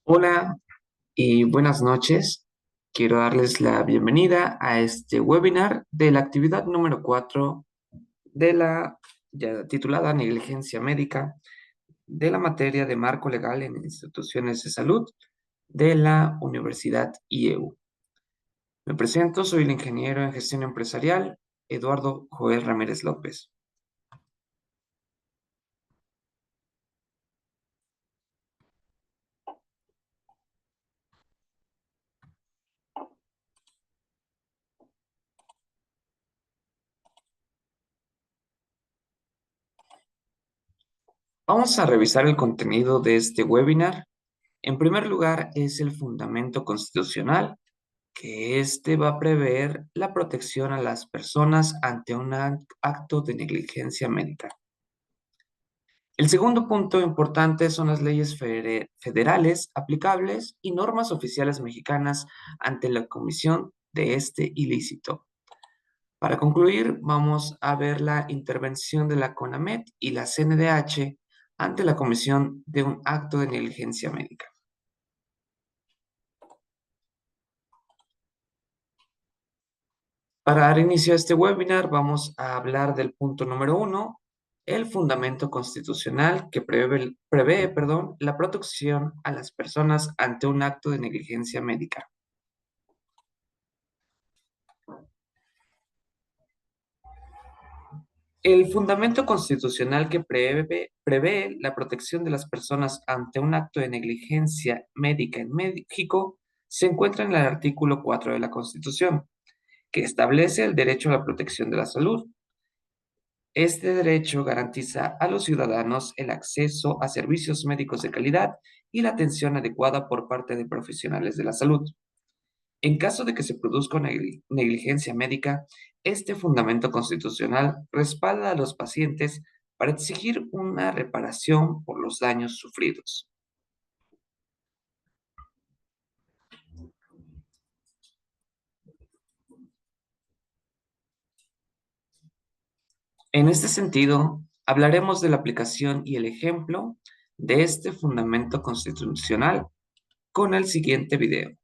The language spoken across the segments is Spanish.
Hola y buenas noches. Quiero darles la bienvenida a este webinar de la actividad número 4 de la ya titulada Negligencia Médica de la materia de marco legal en instituciones de salud de la Universidad IEU. Me presento, soy el ingeniero en gestión empresarial Eduardo Joel Ramírez López. Vamos a revisar el contenido de este webinar. En primer lugar, es el fundamento constitucional que va a prever la protección a las personas ante un acto de negligencia médica. El segundo punto importante son las leyes federales aplicables y normas oficiales mexicanas ante la comisión de este ilícito. Para concluir, vamos a ver la intervención de la CONAMED y la CNDH ante la comisión de un acto de negligencia médica. Para dar inicio a este webinar, vamos a hablar del punto número 1, el fundamento constitucional que prevé, la protección a las personas ante un acto de negligencia médica. El fundamento constitucional que prevé la protección de las personas ante un acto de negligencia médica en México se encuentra en el artículo 4 de la Constitución, que establece el derecho a la protección de la salud. Este derecho garantiza a los ciudadanos el acceso a servicios médicos de calidad y la atención adecuada por parte de profesionales de la salud. En caso de que se produzca una negligencia médica, este fundamento constitucional respalda a los pacientes para exigir una reparación por los daños sufridos. En este sentido, hablaremos de la aplicación y el ejemplo de este fundamento constitucional con el siguiente video.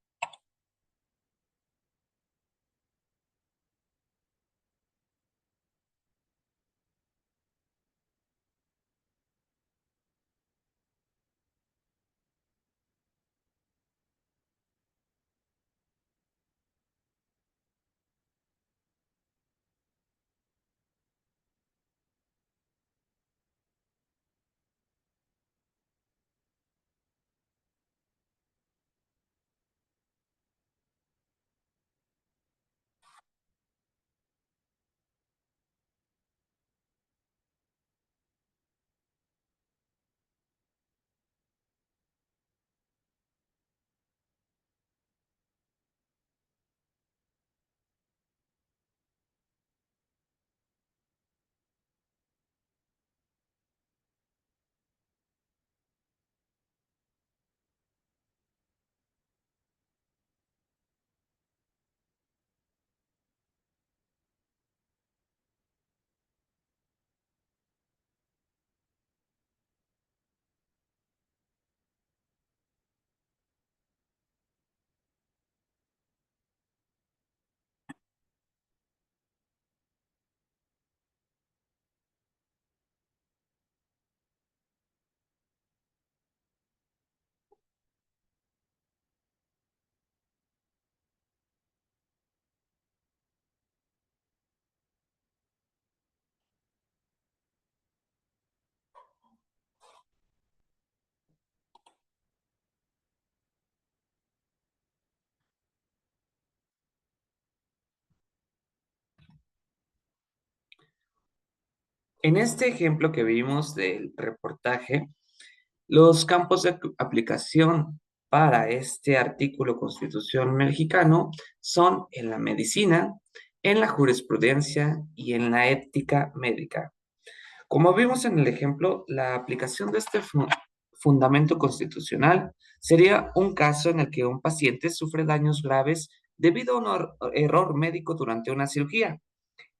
En este ejemplo que vimos del reportaje, los campos de aplicación para este artículo constitucional mexicano son en la medicina, en la jurisprudencia y en la ética médica. Como vimos en el ejemplo, la aplicación de este fundamento constitucional sería un caso en el que un paciente sufre daños graves debido a un error médico durante una cirugía.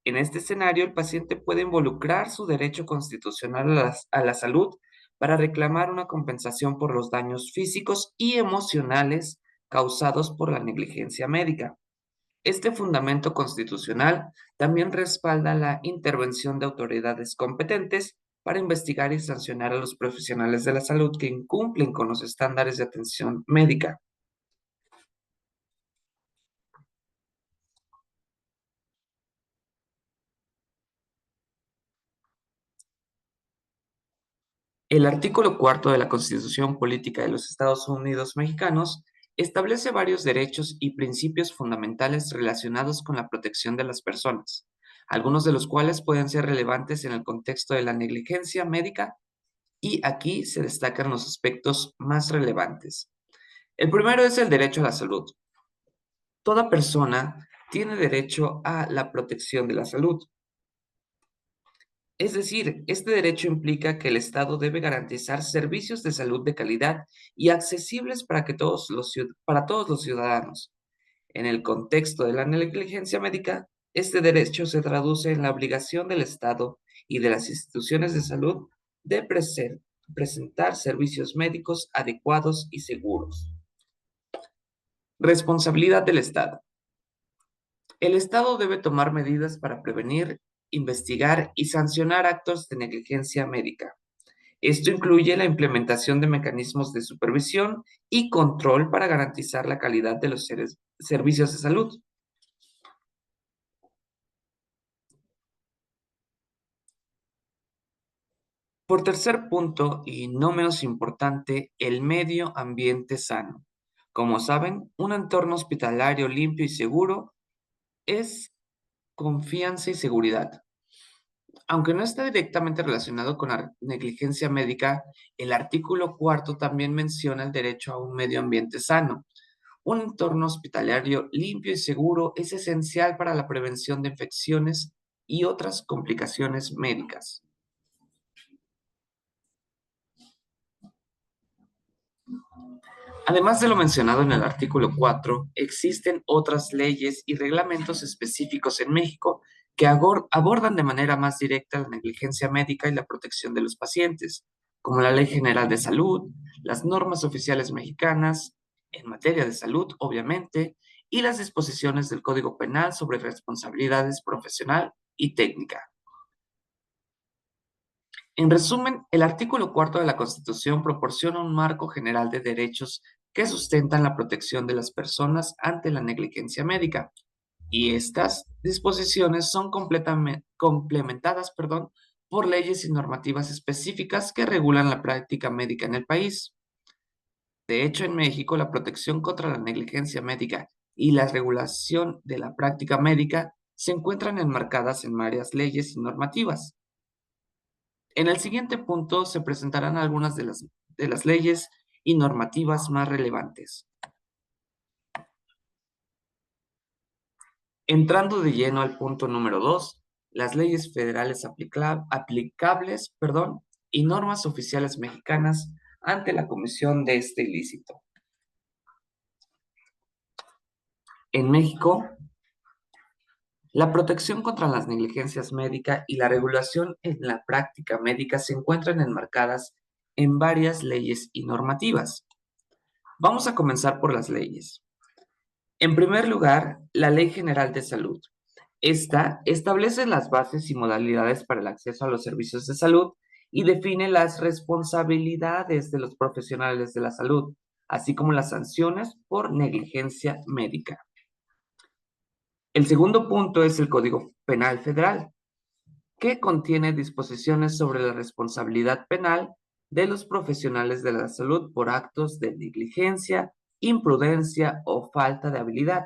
En este escenario, el paciente puede involucrar su derecho constitucional a la salud para reclamar una compensación por los daños físicos y emocionales causados por la negligencia médica. Este fundamento constitucional también respalda la intervención de autoridades competentes para investigar y sancionar a los profesionales de la salud que incumplen con los estándares de atención médica. El artículo cuarto de la Constitución Política de los Estados Unidos Mexicanos establece varios derechos y principios fundamentales relacionados con la protección de las personas, algunos de los cuales pueden ser relevantes en el contexto de la negligencia médica, y aquí se destacan los aspectos más relevantes. El primero es el derecho a la salud. Toda persona tiene derecho a la protección de la salud. Es decir, este derecho implica que el Estado debe garantizar servicios de salud de calidad y accesibles para, para todos los ciudadanos. En el contexto de la negligencia médica, este derecho se traduce en la obligación del Estado y de las instituciones de salud de presentar servicios médicos adecuados y seguros. Responsabilidad del Estado. El Estado debe tomar medidas para prevenir, investigar y sancionar actos de negligencia médica. Esto incluye la implementación de mecanismos de supervisión y control para garantizar la calidad de los servicios de salud. Por tercer punto, y no menos importante, el medio ambiente sano. Como saben, un entorno hospitalario limpio y seguro es confianza y seguridad. Aunque no está directamente relacionado con la negligencia médica, el artículo cuarto también menciona el derecho a un medio ambiente sano. Un entorno hospitalario limpio y seguro es esencial para la prevención de infecciones y otras complicaciones médicas. Además de lo mencionado en el artículo 4, existen otras leyes y reglamentos específicos en México que abordan de manera más directa la negligencia médica y la protección de los pacientes, como la Ley General de Salud, las normas oficiales mexicanas en materia de salud, obviamente, y las disposiciones del Código Penal sobre responsabilidades profesional y técnica. En resumen, el artículo cuarto de la Constitución proporciona un marco general de derechos que sustentan la protección de las personas ante la negligencia médica, y estas disposiciones son complementadas, por leyes y normativas específicas que regulan la práctica médica en el país. De hecho, en México, la protección contra la negligencia médica y la regulación de la práctica médica se encuentran enmarcadas en varias leyes y normativas. En el siguiente punto se presentarán algunas de las leyes y normativas más relevantes. Entrando de lleno al punto número 2, las leyes federales aplicables, y normas oficiales mexicanas ante la comisión de este ilícito. En México, la protección contra las negligencias médicas y la regulación en la práctica médica se encuentran enmarcadas en varias leyes y normativas. Vamos a comenzar por las leyes. En primer lugar, la Ley General de Salud. Esta establece las bases y modalidades para el acceso a los servicios de salud y define las responsabilidades de los profesionales de la salud, así como las sanciones por negligencia médica. El segundo punto es el Código Penal Federal, que contiene disposiciones sobre la responsabilidad penal de los profesionales de la salud por actos de negligencia, imprudencia o falta de habilidad.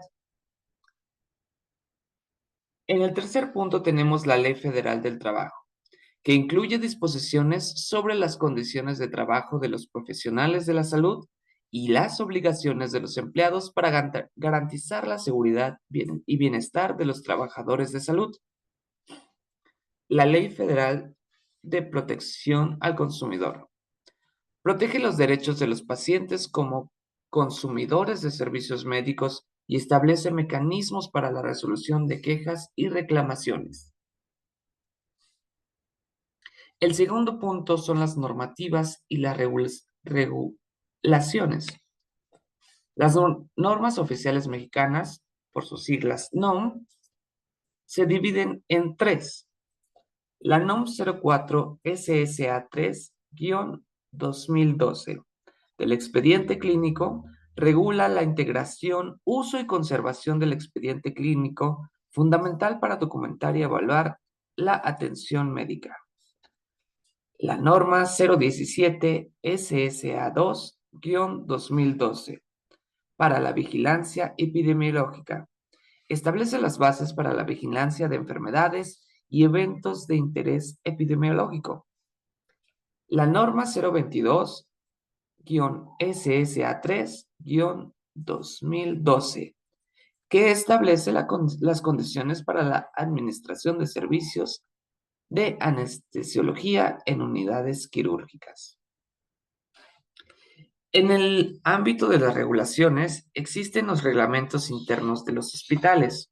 En el tercer punto tenemos la Ley Federal del Trabajo, que incluye disposiciones sobre las condiciones de trabajo de los profesionales de la salud y las obligaciones de los empleados para garantizar la seguridad y bienestar de los trabajadores de salud. La Ley Federal de Protección al Consumidor protege los derechos de los pacientes como consumidores de servicios médicos y establece mecanismos para la resolución de quejas y reclamaciones. El segundo punto son las normativas y las regulaciones. Las normas oficiales mexicanas, por sus siglas NOM, se dividen en tres. La NOM 04 SSA 3-2012 del expediente clínico regula la integración, uso y conservación del expediente clínico, fundamental para documentar y evaluar la atención médica. La norma 017 SSA 2-2012 para la vigilancia epidemiológica establece las bases para la vigilancia de enfermedades y eventos de interés epidemiológico. La norma 022-SSA 3-2012, que establece las condiciones para la administración de servicios de anestesiología en unidades quirúrgicas. En el ámbito de las regulaciones, existen los reglamentos internos de los hospitales,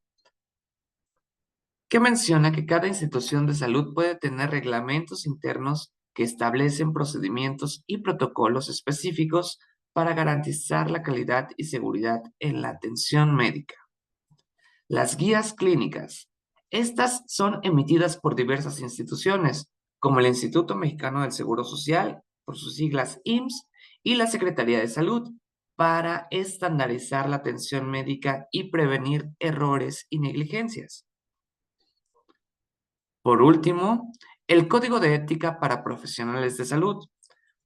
que menciona que cada institución de salud puede tener reglamentos internos que establecen procedimientos y protocolos específicos para garantizar la calidad y seguridad en la atención médica. Las guías clínicas. Estas son emitidas por diversas instituciones, como el Instituto Mexicano del Seguro Social, por sus siglas IMSS, y la Secretaría de Salud, para estandarizar la atención médica y prevenir errores y negligencias. Por último, el Código de Ética para Profesionales de Salud,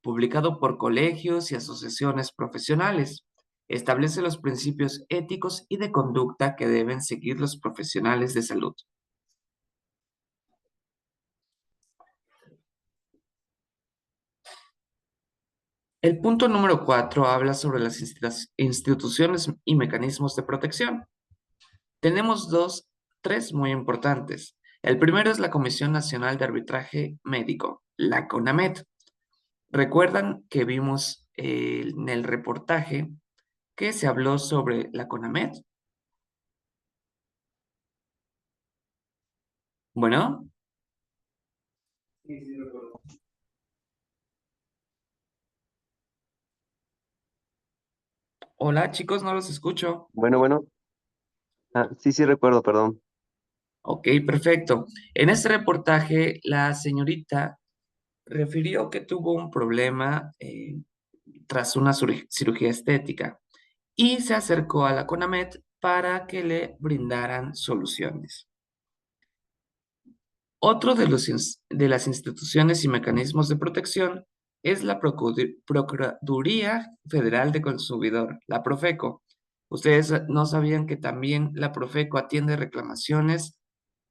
publicado por colegios y asociaciones profesionales, establece los principios éticos y de conducta que deben seguir los profesionales de salud. El punto número 4 habla sobre las instituciones y mecanismos de protección. Tenemos tres muy importantes. El primero es la Comisión Nacional de Arbitraje Médico, la CONAMED. ¿Recuerdan que vimos en el reportaje que se habló sobre la CONAMED? Bueno, hola chicos, no los escucho. Bueno. Sí, recuerdo, perdón. Ok, perfecto. En este reportaje, la señorita refirió que tuvo un problema tras una cirugía estética y se acercó a la CONAMED para que le brindaran soluciones. Otro de las instituciones y mecanismos de protección es la Procuraduría Federal de Consumidor, la Profeco. ¿Ustedes no sabían que también la Profeco atiende reclamaciones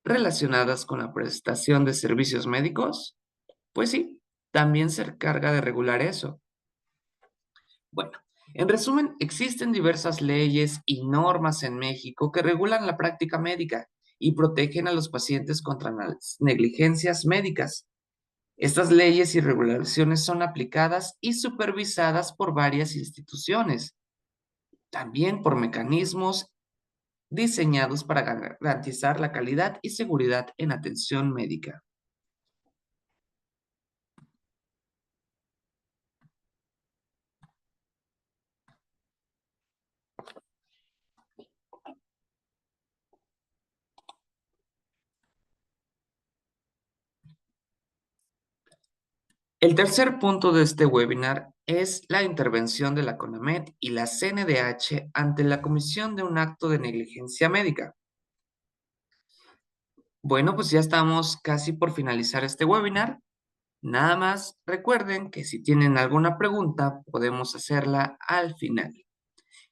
relacionadas con la prestación de servicios médicos? Pues sí, también se encarga de regular eso. Bueno, en resumen, existen diversas leyes y normas en México que regulan la práctica médica y protegen a los pacientes contra las negligencias médicas. Estas leyes y regulaciones son aplicadas y supervisadas por varias instituciones, también por mecanismos diseñados para garantizar la calidad y seguridad en atención médica. El tercer punto de este webinar es la intervención de la CONAMED y la CNDH ante la comisión de un acto de negligencia médica. Bueno, pues ya estamos casi por finalizar este webinar. Nada más recuerden que si tienen alguna pregunta podemos hacerla al final.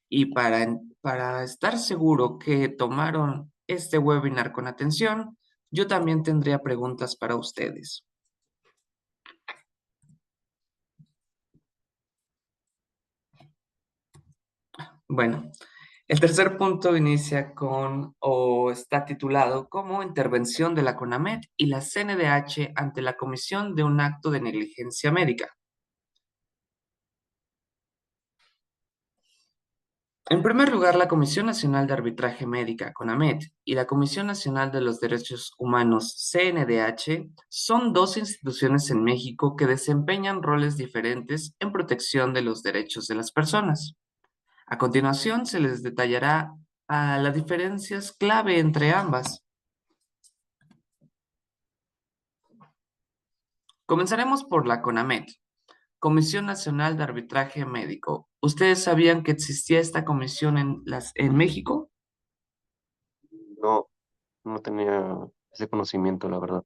Y para estar seguro que tomaron este webinar con atención, yo también tendría preguntas para ustedes. Bueno, el tercer punto inicia con o está titulado como intervención de la CONAMED y la CNDH ante la comisión de un acto de negligencia médica. En primer lugar, la Comisión Nacional de Arbitraje Médica, CONAMED, y la Comisión Nacional de los Derechos Humanos, CNDH, son dos instituciones en México que desempeñan roles diferentes en protección de los derechos de las personas. A continuación, se les detallará las diferencias clave entre ambas. Comenzaremos por la CONAMED, Comisión Nacional de Arbitraje Médico. ¿Ustedes sabían que existía esta comisión en México? No, no tenía ese conocimiento, la verdad.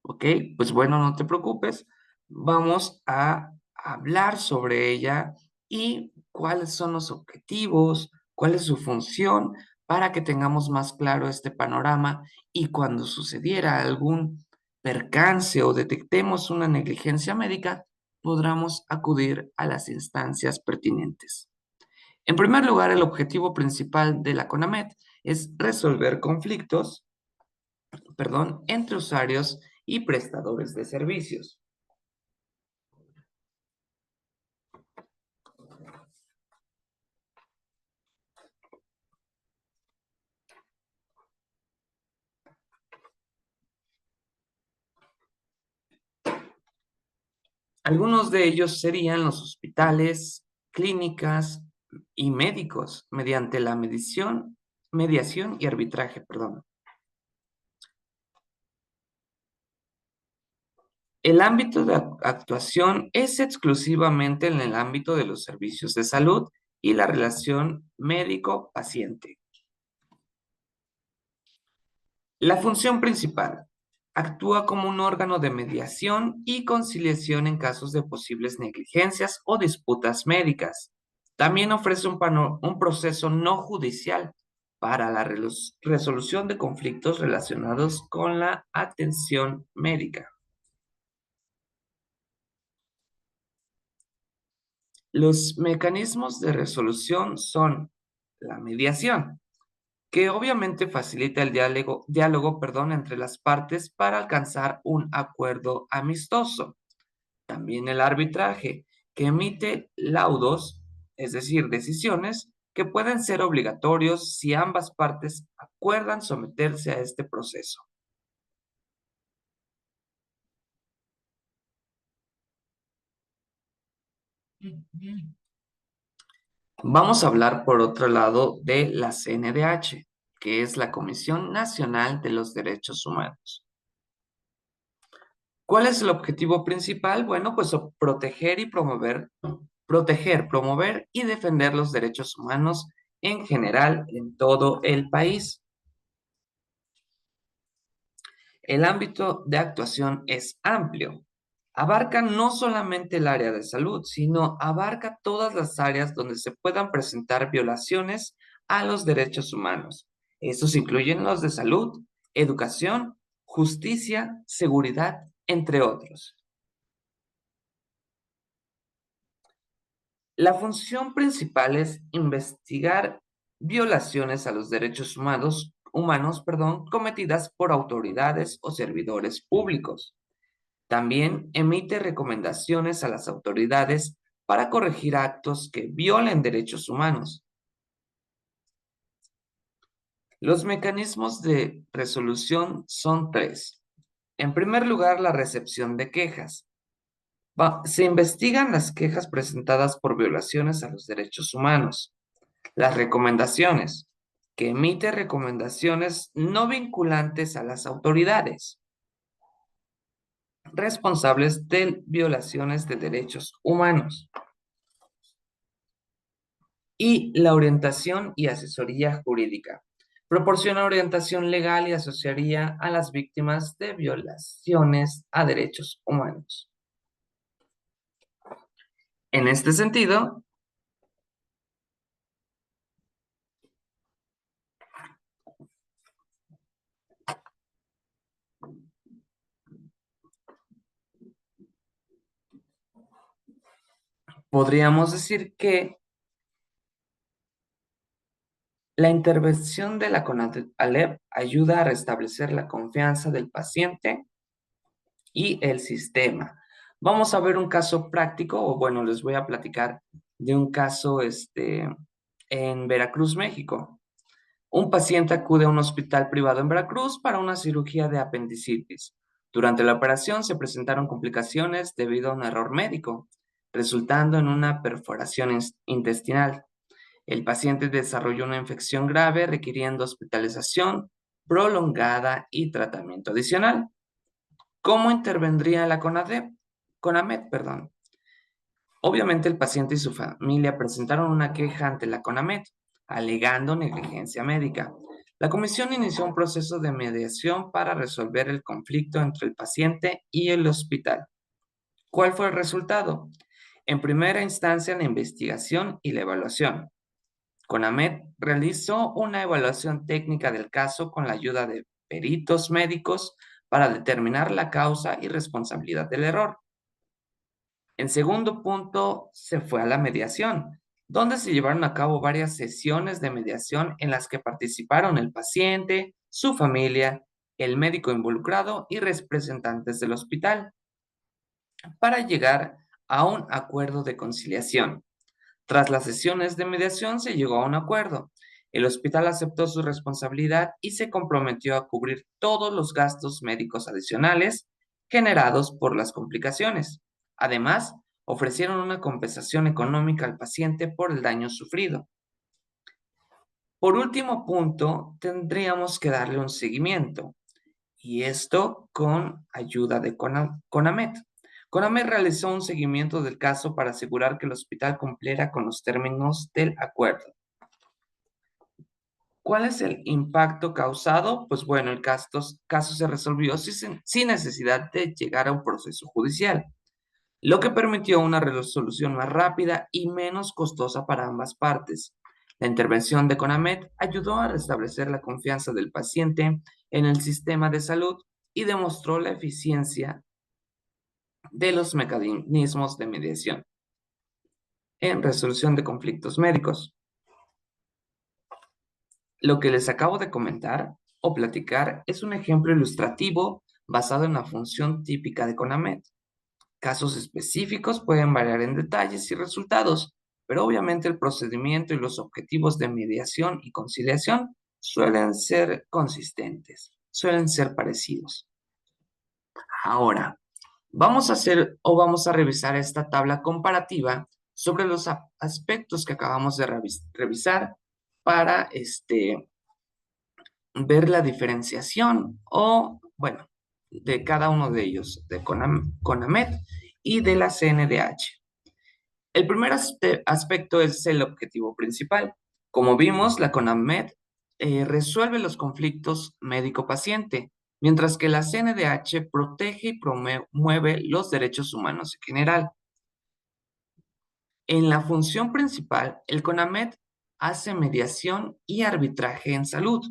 Ok, pues bueno, no te preocupes. Vamos a hablar sobre ella y cuáles son los objetivos, cuál es su función, para que tengamos más claro este panorama y cuando sucediera algún percance o detectemos una negligencia médica, podamos acudir a las instancias pertinentes. En primer lugar, el objetivo principal de la CONAMED es resolver conflictos, entre usuarios y prestadores de servicios. Algunos de ellos serían los hospitales, clínicas y médicos mediante la mediación y arbitraje, perdón. El ámbito de actuación es exclusivamente en el ámbito de los servicios de salud y la relación médico-paciente. La función principal. Actúa como un órgano de mediación y conciliación en casos de posibles negligencias o disputas médicas. También ofrece un proceso no judicial para la resolución de conflictos relacionados con la atención médica. Los mecanismos de resolución son la mediación, que obviamente facilita el diálogo, entre las partes para alcanzar un acuerdo amistoso. También el arbitraje, que emite laudos, es decir, decisiones que pueden ser obligatorios si ambas partes acuerdan someterse a este proceso. Vamos a hablar por otro lado de la CNDH, que es la Comisión Nacional de los Derechos Humanos. ¿Cuál es el objetivo principal? Bueno, pues proteger, promover y defender los derechos humanos en general en todo el país. El ámbito de actuación es amplio. Abarca no solamente el área de salud, sino abarca todas las áreas donde se puedan presentar violaciones a los derechos humanos. Estos incluyen los de salud, educación, justicia, seguridad, entre otros. La función principal es investigar violaciones a los derechos humanos, cometidas por autoridades o servidores públicos. También emite recomendaciones a las autoridades para corregir actos que violen derechos humanos. Los mecanismos de resolución son tres. En primer lugar, la recepción de quejas. Se investigan las quejas presentadas por violaciones a los derechos humanos. Las recomendaciones, que emite recomendaciones no vinculantes a las autoridades responsables de violaciones de derechos humanos. Y la orientación y asesoría jurídica. Proporciona orientación legal y asesoría a las víctimas de violaciones a derechos humanos. En este sentido, podríamos decir que la intervención de la CONALEP ayuda a restablecer la confianza del paciente y el sistema. Vamos a ver un caso práctico, o bueno, les voy a platicar de un caso en Veracruz, México. Un paciente acude a un hospital privado en Veracruz para una cirugía de apendicitis. Durante la operación se presentaron complicaciones debido a un error médico, resultando en una perforación intestinal. El paciente desarrolló una infección grave requiriendo hospitalización prolongada y tratamiento adicional. ¿Cómo intervendría la CONAMED? Perdón. Obviamente el paciente y su familia presentaron una queja ante la CONAMED, alegando negligencia médica. La comisión inició un proceso de mediación para resolver el conflicto entre el paciente y el hospital. ¿Cuál fue el resultado? En primera instancia, la investigación y la evaluación. CONAMED realizó una evaluación técnica del caso con la ayuda de peritos médicos para determinar la causa y responsabilidad del error. En segundo punto, se fue a la mediación, donde se llevaron a cabo varias sesiones de mediación en las que participaron el paciente, su familia, el médico involucrado y representantes del hospital, para llegar a un acuerdo de conciliación. Tras las sesiones de mediación se llegó a un acuerdo. El hospital aceptó su responsabilidad y se comprometió a cubrir todos los gastos médicos adicionales generados por las complicaciones. Además, ofrecieron una compensación económica al paciente por el daño sufrido. Por último punto, tendríamos que darle un seguimiento, y esto con ayuda de CONAMED. CONAMED realizó un seguimiento del caso para asegurar que el hospital cumpliera con los términos del acuerdo. ¿Cuál es el impacto causado? Pues bueno, el caso se resolvió sin necesidad de llegar a un proceso judicial, lo que permitió una resolución más rápida y menos costosa para ambas partes. La intervención de CONAMED ayudó a restablecer la confianza del paciente en el sistema de salud y demostró la eficiencia de los mecanismos de mediación en resolución de conflictos médicos. Lo que les acabo de comentar o platicar es un ejemplo ilustrativo basado en la función típica de CONAMED. Casos específicos pueden variar en detalles y resultados, pero obviamente el procedimiento y los objetivos de mediación y conciliación suelen ser consistentes, suelen ser parecidos. Ahora, vamos a revisar esta tabla comparativa sobre los aspectos que acabamos de revisar para ver la diferenciación o, bueno, de cada uno de ellos, de CONAMED y de la CNDH. El primer aspecto es el objetivo principal. Como vimos, la CONAMED resuelve los conflictos médico-paciente, mientras que la CNDH protege y promueve los derechos humanos en general. En la función principal, el CONAMED hace mediación y arbitraje en salud.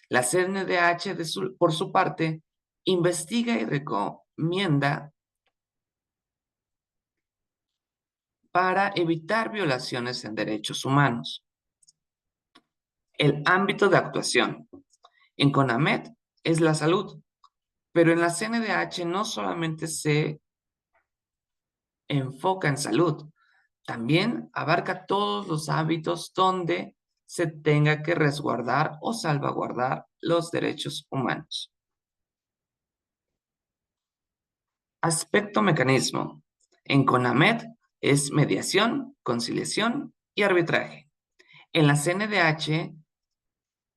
La CNDH, por su parte, investiga y recomienda para evitar violaciones en derechos humanos. El ámbito de actuación. En CONAMED es la salud, pero en la CNDH no solamente se enfoca en salud, también abarca todos los hábitos donde se tenga que resguardar o salvaguardar los derechos humanos. Aspecto mecanismo. En CONAMED es mediación, conciliación y arbitraje. En la CNDH,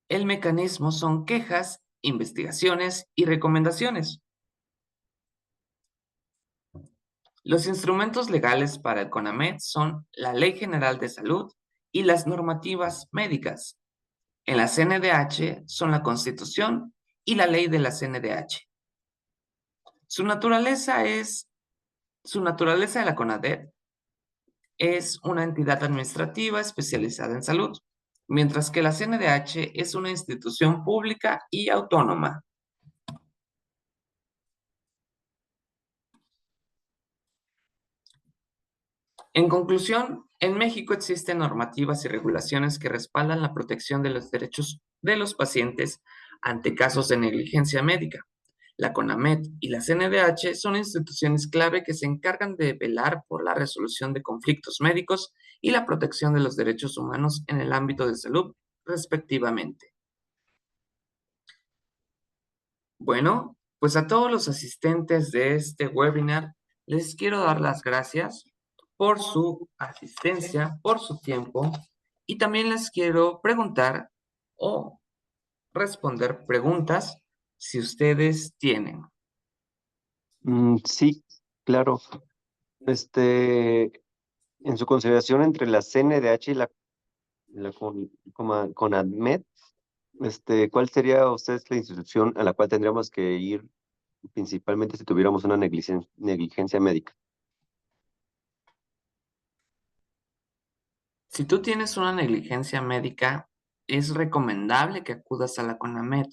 el mecanismo son quejas, investigaciones y recomendaciones. Los instrumentos legales para el CONAMED son la Ley General de Salud y las normativas médicas. En la CNDH son la Constitución y la ley de la CNDH. Su naturaleza de la CONADET es una entidad administrativa especializada en salud, mientras que la CNDH es una institución pública y autónoma. En conclusión, en México existen normativas y regulaciones que respaldan la protección de los derechos de los pacientes ante casos de negligencia médica. La CONAMED y la CNDH son instituciones clave que se encargan de velar por la resolución de conflictos médicos y la protección de los derechos humanos en el ámbito de salud, respectivamente. Bueno, pues a todos los asistentes de este webinar les quiero dar las gracias por su asistencia, por su tiempo y también les quiero preguntar o responder preguntas si ustedes tienen. Sí, claro. Este, en su consideración entre la CNDH y la CONAMED, ¿cuál sería usted la institución a la cual tendríamos que ir principalmente si tuviéramos una negligencia médica? Si tú tienes una negligencia médica, es recomendable que acudas a la CONAMED.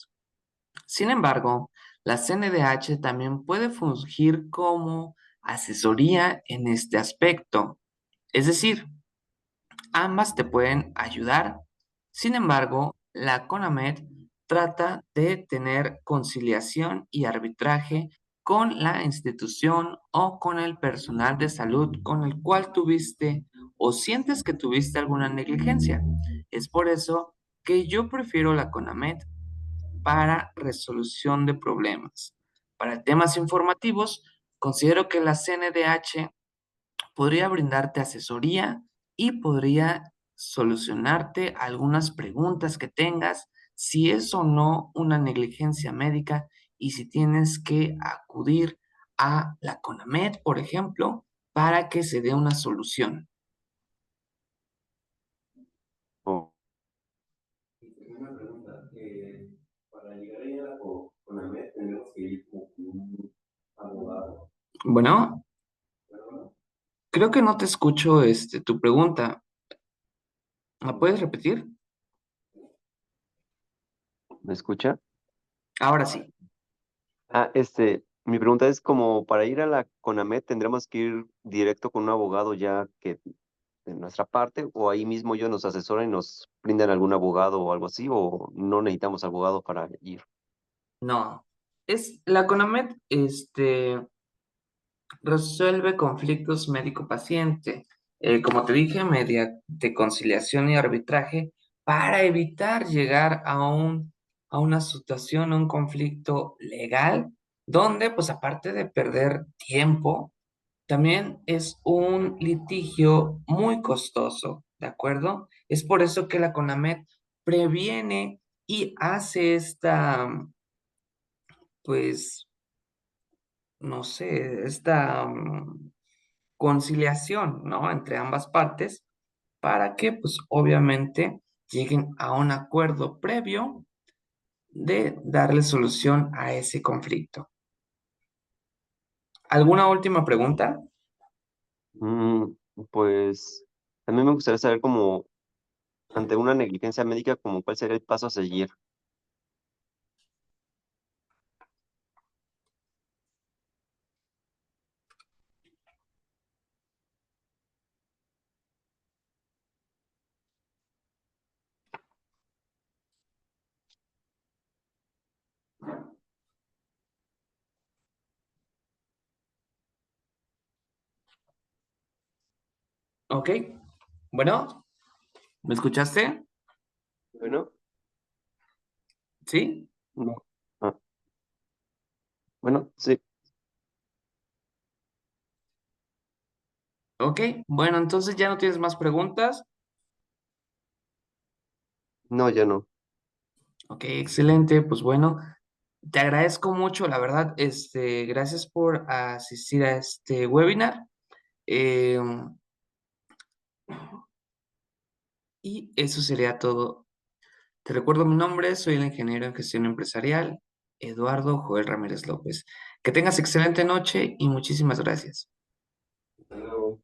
Sin embargo, la CNDH también puede fungir como asesoría en este aspecto. Es decir, ambas te pueden ayudar. Sin embargo, la CONAMED trata de tener conciliación y arbitraje con la institución o con el personal de salud con el cual tuviste o sientes que tuviste alguna negligencia. Es por eso que yo prefiero la CONAMED para resolución de problemas. Para temas informativos, considero que la CNDH podría brindarte asesoría y podría solucionarte algunas preguntas que tengas, si es o no una negligencia médica y si tienes que acudir a la CONAMED, por ejemplo, para que se dé una solución. O, Una pregunta, para llegar ahí a la CONAMED tendremos que ir como con un abogado. Bueno, ¿Verdad? creo que no te escucho tu pregunta. ¿La puedes repetir? ¿me escucha? Ahora sí. Mi pregunta es como para ir a la CONAMED tendremos que ir directo con un abogado ya que de nuestra parte o ahí mismo ellos nos asesoran y nos brindan algún abogado o algo así o no necesitamos abogado para ir. No. Es la CONAMED, resuelve conflictos médico-paciente, como te dije, mediante conciliación y arbitraje para evitar llegar a una situación, a un conflicto legal, donde, pues aparte de perder tiempo, también es un litigio muy costoso, ¿de acuerdo? Es por eso que la CONAMED previene y hace pues, no sé, conciliación, ¿no? Entre ambas partes para que, pues, obviamente lleguen a un acuerdo previo de darle solución a ese conflicto. ¿Alguna última pregunta? Mm, pues también me gustaría saber como ante una negligencia médica como cuál sería el paso a seguir. Ok. Bueno, ¿me escuchaste? Bueno, Sí. no. Ah, bueno, sí. Ok. Bueno, entonces ya no tienes más preguntas. No, ya no. Ok, excelente. Pues bueno, te agradezco mucho, la verdad. Gracias por asistir a este webinar. Em, y eso sería todo. Te recuerdo mi nombre, soy el ingeniero en gestión empresarial, Eduardo Joel Ramírez López. Que tengas excelente noche y muchísimas gracias. Hasta luego.